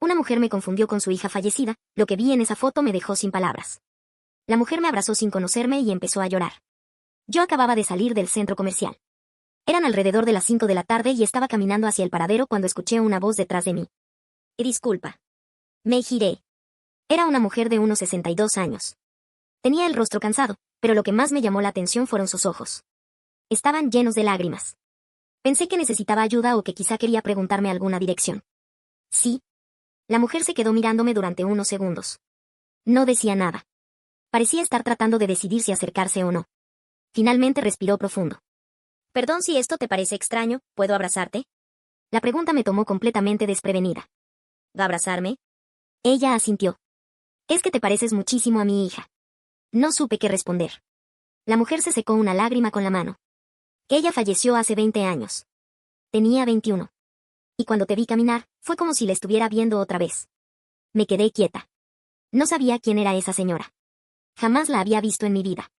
Una mujer me confundió con su hija fallecida, lo que vi en esa foto me dejó sin palabras. La mujer me abrazó sin conocerme y empezó a llorar. Yo acababa de salir del centro comercial. Eran alrededor de las 5 de la tarde y estaba caminando hacia el paradero cuando escuché una voz detrás de mí. Disculpa. Me giré. Era una mujer de unos 62 años. Tenía el rostro cansado, pero lo que más me llamó la atención fueron sus ojos. Estaban llenos de lágrimas. Pensé que necesitaba ayuda o que quizá quería preguntarme alguna dirección. Sí. La mujer se quedó mirándome durante unos segundos. No decía nada. Parecía estar tratando de decidir si acercarse o no. Finalmente respiró profundo. Perdón si esto te parece extraño, ¿puedo abrazarte? La pregunta me tomó completamente desprevenida. ¿Va a abrazarme? Ella asintió. Es que te pareces muchísimo a mi hija. No supe qué responder. La mujer se secó una lágrima con la mano. Ella falleció hace 20 años. Tenía 21. Y cuando te vi caminar, fue como si la estuviera viendo otra vez. Me quedé quieta. No sabía quién era esa señora. Jamás la había visto en mi vida.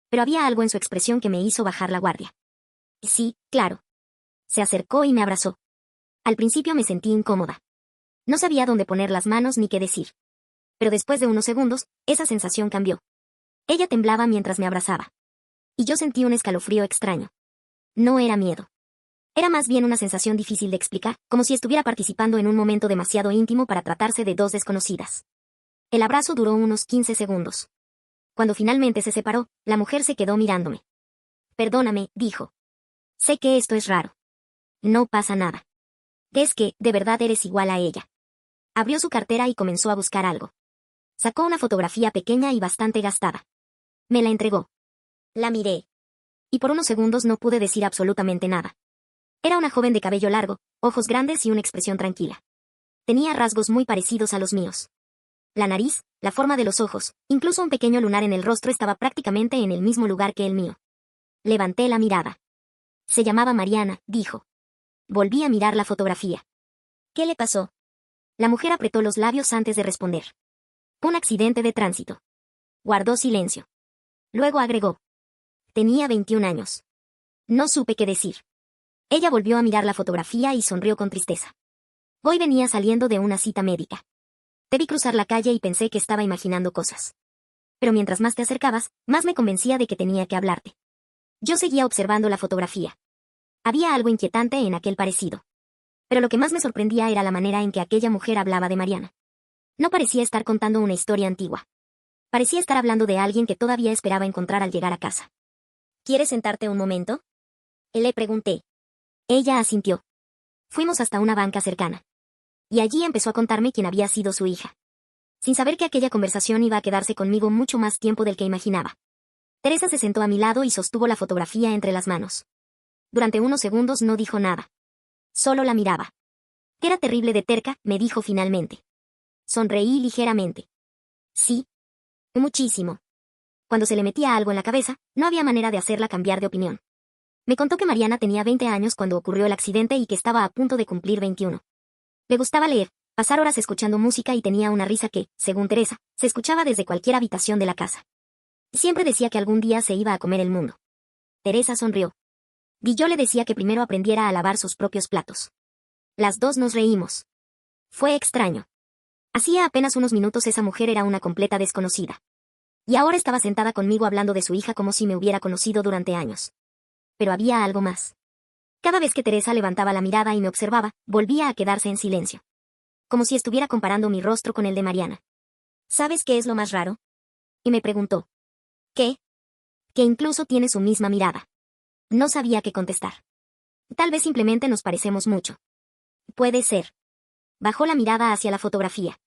Pero había algo en su expresión que me hizo bajar la guardia. Sí, claro. Se acercó y me abrazó. Al principio me sentí incómoda. No sabía dónde poner las manos ni qué decir. Pero después de unos segundos, esa sensación cambió. Ella temblaba mientras me abrazaba. Y yo sentí un escalofrío extraño. No era miedo. Era más bien una sensación difícil de explicar, como si estuviera participando en un momento demasiado íntimo para tratarse de dos desconocidas. El abrazo duró unos 15 segundos. Cuando finalmente se separó, la mujer se quedó mirándome. Perdóname, dijo. Sé que esto es raro. No pasa nada. Es que, de verdad eres igual a ella. Abrió su cartera y comenzó a buscar algo. Sacó una fotografía pequeña y bastante gastada. Me la entregó. La miré. Y por unos segundos no pude decir absolutamente nada. Era una joven de cabello largo, ojos grandes y una expresión tranquila. Tenía rasgos muy parecidos a los míos. La nariz, la forma de los ojos, incluso un pequeño lunar en el rostro estaba prácticamente en el mismo lugar que el mío. Levanté la mirada. Se llamaba Mariana, dijo. Volví a mirar la fotografía. ¿Qué le pasó? La mujer apretó los labios antes de responder. Un accidente de tránsito. Guardó silencio. Luego agregó. Tenía 21 años. No supe qué decir. Ella volvió a mirar la fotografía y sonrió con tristeza. Hoy venía saliendo de una cita médica. Te vi cruzar la calle y pensé que estaba imaginando cosas. Pero mientras más te acercabas, más me convencía de que tenía que hablarte. Yo seguía observando la fotografía. Había algo inquietante en aquel parecido. Pero lo que más me sorprendía era la manera en que aquella mujer hablaba de Mariana. No parecía estar contando una historia antigua. Parecía estar hablando de alguien que todavía esperaba encontrar al llegar a casa. ¿Quieres sentarte un momento? Le pregunté. Ella asintió. Fuimos hasta una banca cercana. Y allí empezó a contarme quién había sido su hija. Sin saber que aquella conversación iba a quedarse conmigo mucho más tiempo del que imaginaba. Teresa se sentó a mi lado y sostuvo la fotografía entre las manos. Durante unos segundos no dijo nada. Solo la miraba. Era terrible de terca, me dijo finalmente. Sonreí ligeramente. Sí. Muchísimo. Cuando se le metía algo en la cabeza, no había manera de hacerla cambiar de opinión. Me contó que Mariana tenía 20 años cuando ocurrió el accidente y que estaba a punto de cumplir 21. Le gustaba leer, pasar horas escuchando música y tenía una risa que, según Teresa, se escuchaba desde cualquier habitación de la casa. Siempre decía que algún día se iba a comer el mundo. Teresa sonrió. Y yo le decía que primero aprendiera a lavar sus propios platos. Las dos nos reímos. Fue extraño. Hacía apenas unos minutos esa mujer era una completa desconocida. Y ahora estaba sentada conmigo hablando de su hija como si me hubiera conocido durante años. Pero había algo más. Cada vez que Teresa levantaba la mirada y me observaba, volvía a quedarse en silencio. Como si estuviera comparando mi rostro con el de Mariana. ¿Sabes qué es lo más raro? Y me preguntó. ¿Qué? Que incluso tiene su misma mirada. No sabía qué contestar. Tal vez simplemente nos parecemos mucho. Puede ser. Bajó la mirada hacia la fotografía.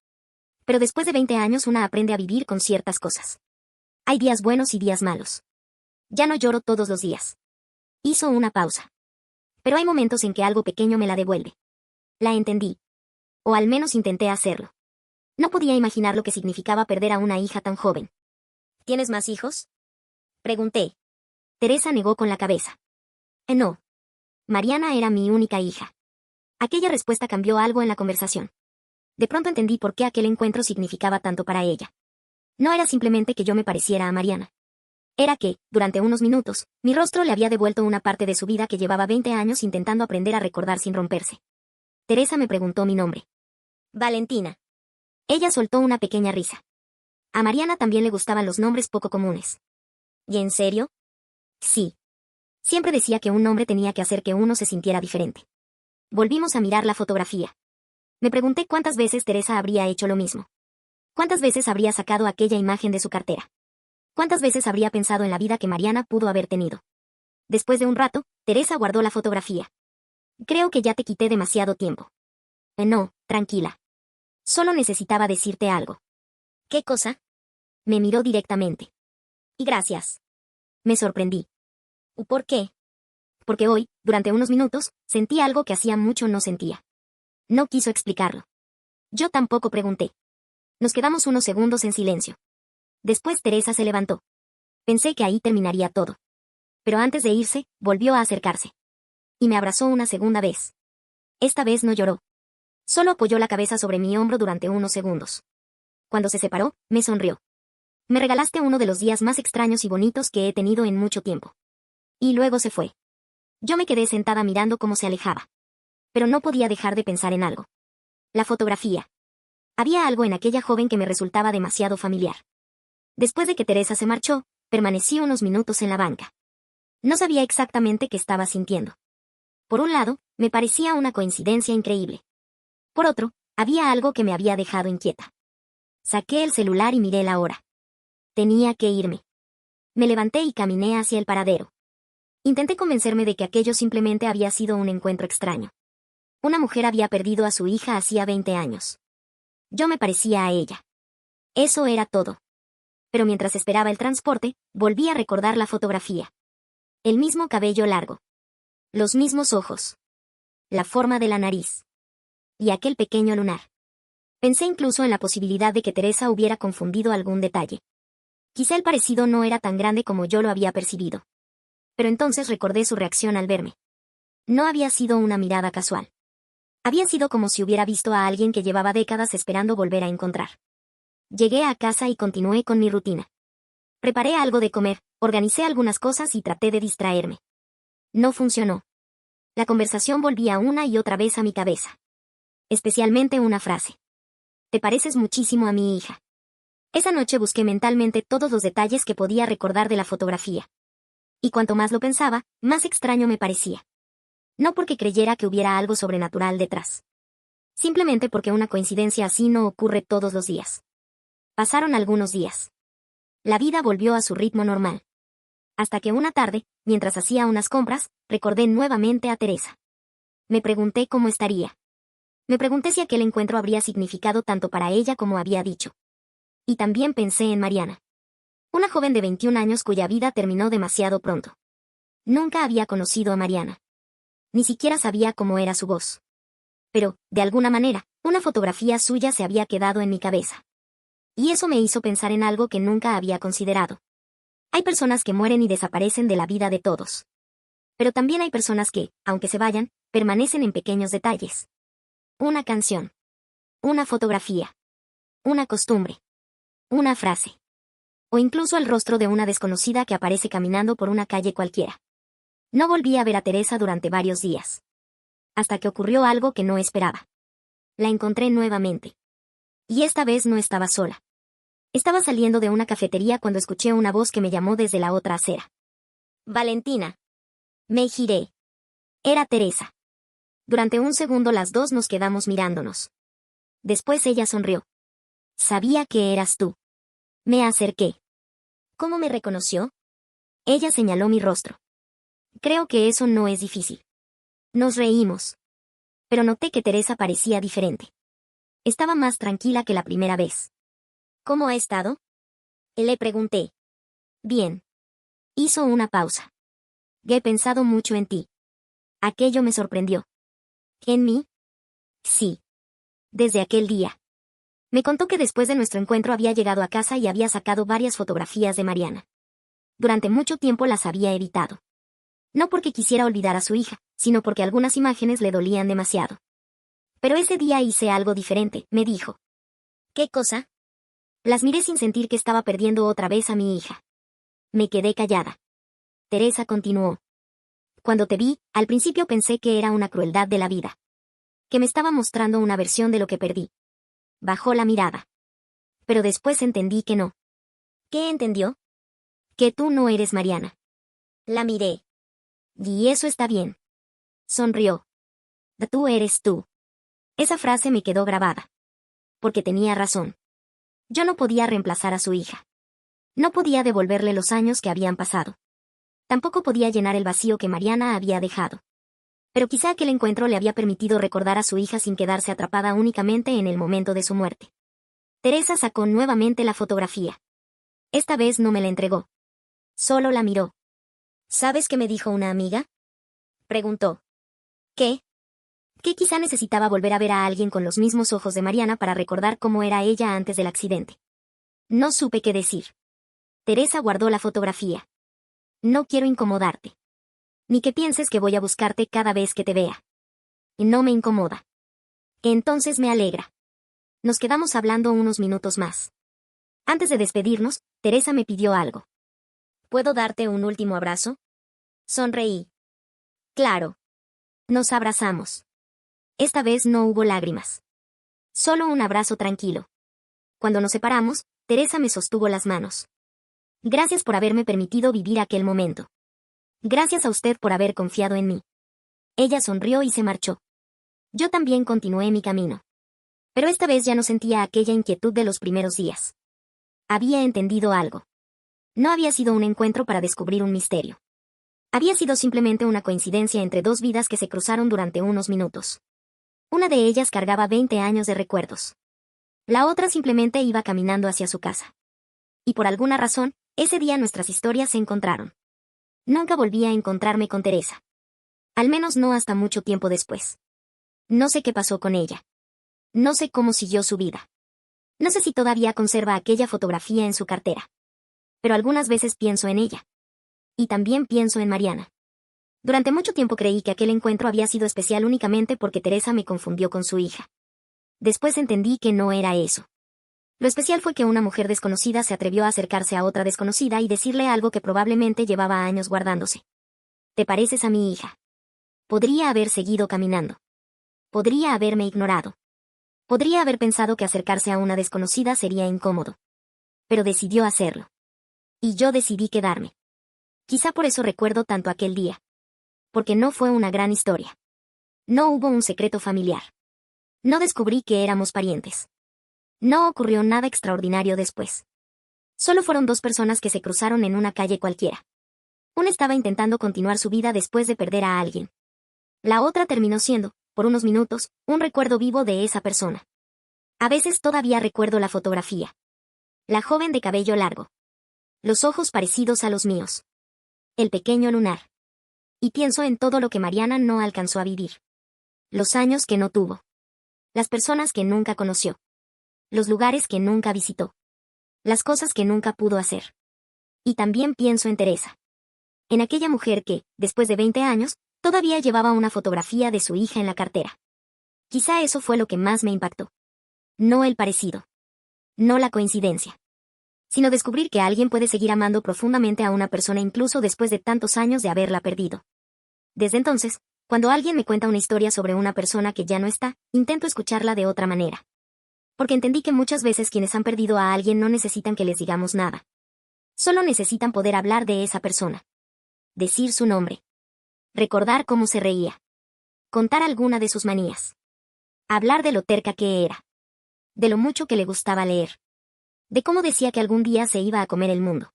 Pero después de 20 años una aprende a vivir con ciertas cosas. Hay días buenos y días malos. Ya no lloro todos los días. Hizo una pausa. Pero hay momentos en que algo pequeño me la devuelve. La entendí. O al menos intenté hacerlo. No podía imaginar lo que significaba perder a una hija tan joven. ¿Tienes más hijos? Pregunté. Teresa negó con la cabeza. No. Mariana era mi única hija. Aquella respuesta cambió algo en la conversación. De pronto entendí por qué aquel encuentro significaba tanto para ella. No era simplemente que yo me pareciera a Mariana. Era que, durante unos minutos, mi rostro le había devuelto una parte de su vida que llevaba 20 años intentando aprender a recordar sin romperse. Teresa me preguntó mi nombre. Valentina. Ella soltó una pequeña risa. A Mariana también le gustaban los nombres poco comunes. ¿Y en serio? Sí. Siempre decía que un nombre tenía que hacer que uno se sintiera diferente. Volvimos a mirar la fotografía. Me pregunté cuántas veces Teresa habría hecho lo mismo. ¿Cuántas veces habría sacado aquella imagen de su cartera? ¿Cuántas veces habría pensado en la vida que Mariana pudo haber tenido? Después de un rato, Teresa guardó la fotografía. Creo que ya te quité demasiado tiempo. No, tranquila. Solo necesitaba decirte algo. ¿Qué cosa? Me miró directamente. Y gracias. Me sorprendí. ¿Por qué? Porque hoy, durante unos minutos, sentí algo que hacía mucho no sentía. No quiso explicarlo. Yo tampoco pregunté. Nos quedamos unos segundos en silencio. Después Teresa se levantó. Pensé que ahí terminaría todo. Pero antes de irse, volvió a acercarse. Y me abrazó una segunda vez. Esta vez no lloró. Solo apoyó la cabeza sobre mi hombro durante unos segundos. Cuando se separó, me sonrió. Me regalaste uno de los días más extraños y bonitos que he tenido en mucho tiempo. Y luego se fue. Yo me quedé sentada mirando cómo se alejaba. Pero no podía dejar de pensar en algo. La fotografía. Había algo en aquella joven que me resultaba demasiado familiar. Después de que Teresa se marchó, permanecí unos minutos en la banca. No sabía exactamente qué estaba sintiendo. Por un lado, me parecía una coincidencia increíble. Por otro, había algo que me había dejado inquieta. Saqué el celular y miré la hora. Tenía que irme. Me levanté y caminé hacia el paradero. Intenté convencerme de que aquello simplemente había sido un encuentro extraño. Una mujer había perdido a su hija hacía 20 años. Yo me parecía a ella. Eso era todo. Pero mientras esperaba el transporte, volví a recordar la fotografía. El mismo cabello largo. Los mismos ojos. La forma de la nariz. Y aquel pequeño lunar. Pensé incluso en la posibilidad de que Teresa hubiera confundido algún detalle. Quizá el parecido no era tan grande como yo lo había percibido. Pero entonces recordé su reacción al verme. No había sido una mirada casual. Había sido como si hubiera visto a alguien que llevaba décadas esperando volver a encontrar. Llegué a casa y continué con mi rutina. Preparé algo de comer, organicé algunas cosas y traté de distraerme. No funcionó. La conversación volvía una y otra vez a mi cabeza. Especialmente una frase. Te pareces muchísimo a mi hija. Esa noche busqué mentalmente todos los detalles que podía recordar de la fotografía. Y cuanto más lo pensaba, más extraño me parecía. No porque creyera que hubiera algo sobrenatural detrás. Simplemente porque una coincidencia así no ocurre todos los días. Pasaron algunos días. La vida volvió a su ritmo normal. Hasta que una tarde, mientras hacía unas compras, recordé nuevamente a Teresa. Me pregunté cómo estaría. Me pregunté si aquel encuentro habría significado tanto para ella como había dicho. Y también pensé en Mariana. Una joven de 21 años cuya vida terminó demasiado pronto. Nunca había conocido a Mariana. Ni siquiera sabía cómo era su voz. Pero, de alguna manera, una fotografía suya se había quedado en mi cabeza. Y eso me hizo pensar en algo que nunca había considerado. Hay personas que mueren y desaparecen de la vida de todos. Pero también hay personas que, aunque se vayan, permanecen en pequeños detalles. Una canción. Una fotografía. Una costumbre. Una frase. O incluso el rostro de una desconocida que aparece caminando por una calle cualquiera. No volví a ver a Teresa durante varios días. Hasta que ocurrió algo que no esperaba. La encontré nuevamente. Y esta vez no estaba sola. Estaba saliendo de una cafetería cuando escuché una voz que me llamó desde la otra acera. Valentina. Me giré. Era Teresa. Durante un segundo las dos nos quedamos mirándonos. Después ella sonrió. Sabía que eras tú. Me acerqué. ¿Cómo me reconoció? Ella señaló mi rostro. Creo que eso no es difícil. Nos reímos. Pero noté que Teresa parecía diferente. Estaba más tranquila que la primera vez. ¿Cómo ha estado? Le pregunté. Bien. Hizo una pausa. He pensado mucho en ti. Aquello me sorprendió. ¿En mí? Sí. Desde aquel día. Me contó que después de nuestro encuentro había llegado a casa y había sacado varias fotografías de Mariana. Durante mucho tiempo las había evitado. No porque quisiera olvidar a su hija, sino porque algunas imágenes le dolían demasiado. Pero ese día hice algo diferente, me dijo. ¿Qué cosa? Las miré sin sentir que estaba perdiendo otra vez a mi hija. Me quedé callada. Teresa continuó. Cuando te vi, al principio pensé que era una crueldad de la vida. que me estaba mostrando una versión de lo que perdí. Bajó la mirada. Pero después entendí que no. ¿Qué entendió? Que tú no eres Mariana. La miré. Y eso está bien. Sonrió. Tú eres tú. Esa frase me quedó grabada. Porque tenía razón. Yo no podía reemplazar a su hija. No podía devolverle los años que habían pasado. Tampoco podía llenar el vacío que Mariana había dejado. Pero quizá aquel encuentro le había permitido recordar a su hija sin quedarse atrapada únicamente en el momento de su muerte. Teresa sacó nuevamente la fotografía. Esta vez no me la entregó. Solo la miró. ¿Sabes qué me dijo una amiga? Preguntó. ¿Qué? Que quizá necesitaba volver a ver a alguien con los mismos ojos de Mariana para recordar cómo era ella antes del accidente. No supe qué decir. Teresa guardó la fotografía. No quiero incomodarte. Ni que pienses que voy a buscarte cada vez que te vea. No me incomoda. Entonces me alegra. Nos quedamos hablando unos minutos más. Antes de despedirnos, Teresa me pidió algo. ¿Puedo darte un último abrazo? Sonreí. Claro. Nos abrazamos. Esta vez no hubo lágrimas. Solo un abrazo tranquilo. Cuando nos separamos, Teresa me sostuvo las manos. Gracias por haberme permitido vivir aquel momento. Gracias a usted por haber confiado en mí. Ella sonrió y se marchó. Yo también continué mi camino. Pero esta vez ya no sentía aquella inquietud de los primeros días. Había entendido algo. No había sido un encuentro para descubrir un misterio. Había sido simplemente una coincidencia entre dos vidas que se cruzaron durante unos minutos. Una de ellas cargaba 20 años de recuerdos. La otra simplemente iba caminando hacia su casa. Y por alguna razón, ese día nuestras historias se encontraron. Nunca volví a encontrarme con Teresa. Al menos no hasta mucho tiempo después. No sé qué pasó con ella. No sé cómo siguió su vida. No sé si todavía conserva aquella fotografía en su cartera. Pero algunas veces pienso en ella. Y también pienso en Mariana. Durante mucho tiempo creí que aquel encuentro había sido especial únicamente porque Teresa me confundió con su hija. Después entendí que no era eso. Lo especial fue que una mujer desconocida se atrevió a acercarse a otra desconocida y decirle algo que probablemente llevaba años guardándose. Te pareces a mi hija. Podría haber seguido caminando. Podría haberme ignorado. Podría haber pensado que acercarse a una desconocida sería incómodo. Pero decidió hacerlo. Y yo decidí quedarme. Quizá por eso recuerdo tanto aquel día. Porque no fue una gran historia. No hubo un secreto familiar. No descubrí que éramos parientes. No ocurrió nada extraordinario después. Solo fueron dos personas que se cruzaron en una calle cualquiera. Una estaba intentando continuar su vida después de perder a alguien. La otra terminó siendo, por unos minutos, un recuerdo vivo de esa persona. A veces todavía recuerdo la fotografía. La joven de cabello largo. Los ojos parecidos a los míos. El pequeño lunar. Y pienso en todo lo que Mariana no alcanzó a vivir. Los años que no tuvo. Las personas que nunca conoció. Los lugares que nunca visitó. Las cosas que nunca pudo hacer. Y también pienso en Teresa. En aquella mujer que, después de 20 años, todavía llevaba una fotografía de su hija en la cartera. Quizá eso fue lo que más me impactó. No el parecido. No la coincidencia. Sino descubrir que alguien puede seguir amando profundamente a una persona incluso después de tantos años de haberla perdido. Desde entonces, cuando alguien me cuenta una historia sobre una persona que ya no está, intento escucharla de otra manera. Porque entendí que muchas veces quienes han perdido a alguien no necesitan que les digamos nada. Solo necesitan poder hablar de esa persona. Decir su nombre. Recordar cómo se reía. Contar alguna de sus manías. Hablar de lo terca que era. De lo mucho que le gustaba leer. De cómo decía que algún día se iba a comer el mundo.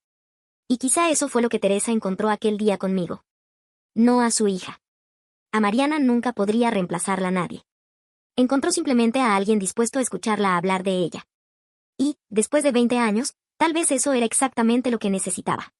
Y quizá eso fue lo que Teresa encontró aquel día conmigo. No a su hija. A Mariana nunca podría reemplazarla nadie. Encontró simplemente a alguien dispuesto a escucharla hablar de ella. Y, después de 20 años, tal vez eso era exactamente lo que necesitaba.